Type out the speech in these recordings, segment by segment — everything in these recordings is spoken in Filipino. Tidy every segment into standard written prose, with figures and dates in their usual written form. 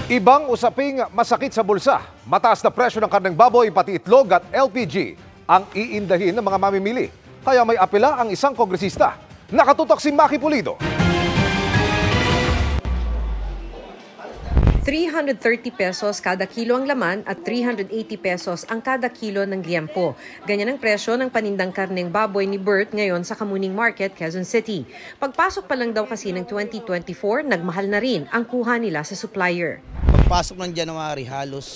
Ibang usaping masakit sa bulsa, mataas na presyo ng karneng baboy pati itlog at LPG ang iindahin ng mga mamimili. Kaya may apela ang isang kongresista. Nakatutok si Maki Pulido. 330 pesos kada kilo ang laman at 380 pesos ang kada kilo ng liempo. Ganyan ang presyo ng panindang karneng baboy ni Bert ngayon sa Kamuning Market, Quezon City. Pagpasok pa lang daw kasi ng 2024, nagmahal na rin ang kuha nila sa supplier. Pagpasok ng January, halos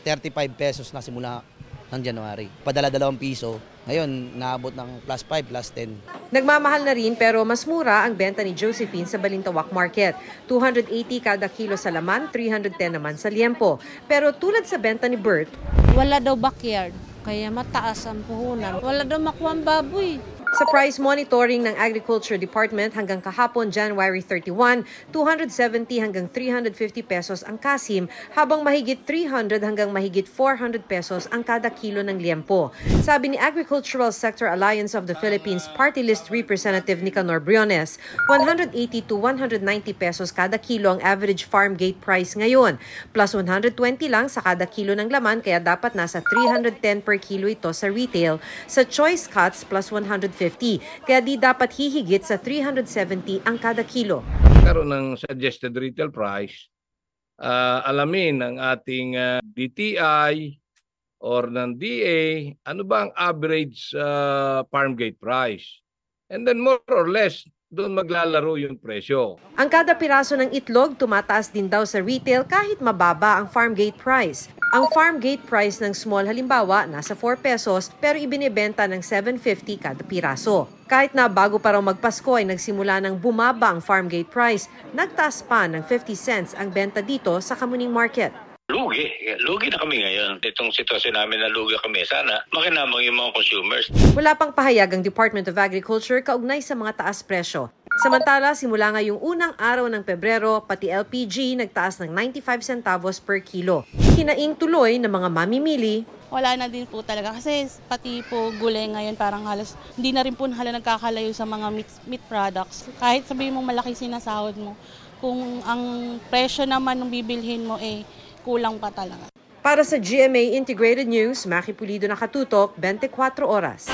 35 pesos na simula ng January. Padala 2 piso. Ngayon, naabot ng +5, +10. Nagmamahal na rin pero mas mura ang benta ni Josephine sa Balintawak Market. 280 kada kilo sa laman, 310 naman sa liempo. Pero tulad sa benta ni Bert, wala daw backyard, kaya mataas ang puhunan. Wala daw makuha ang baboy. sa price monitoring ng Agriculture Department hanggang kahapon January 31, 270 hanggang 350 pesos ang kasim, habang mahigit 300 hanggang mahigit 400 pesos ang kada kilo ng liempo. Sabi ni Agricultural Sector Alliance of the Philippines Party List Representative Nicanor Briones, 180 to 190 pesos kada kilo ang average farm gate price ngayon, plus 120 lang sa kada kilo ng laman, kaya dapat nasa 310 per kilo ito sa retail, sa choice cuts plus 150, kaya di dapat hihigit sa 370 ang kada kilo. Karoon ng suggested retail price, alamin ng ating DTI or ng DA, ano ba ang average farm gate price? And then more or less, doon maglalaro yung presyo. Ang kada piraso ng itlog tumataas din daw sa retail kahit mababa ang farm gate price. Ang farm gate price ng small halimbawa nasa 4 pesos pero ibinebenta ng 7.50 kada piraso. Kahit na bago pa raw magpasko ay nagsimula ng bumaba ang farm gate price, nagtaas pa ng 50 cents ang benta dito sa Kamuning Market. Lugi na kami ngayon. Itong sitwasyon namin na lugi kami, sana makinamang yung mga consumers. Wala pang pahayag ang Department of Agriculture kaugnay sa mga taas presyo. Samantala, simula ngayong unang araw ng Pebrero, pati LPG nagtaas ng 95 centavos per kilo. Hinaing tuloy ng mga mamimili. Wala na din po talaga kasi pati po gulay ngayon parang halos hindi na rin po nakakalayo sa mga meat products. Kahit sabihin mo malaki sinasahod mo, kung ang presyo naman ng bibilhin mo kulang pa talaga. Para sa GMA Integrated News, Maki Pulido, nakatutok, 24 oras.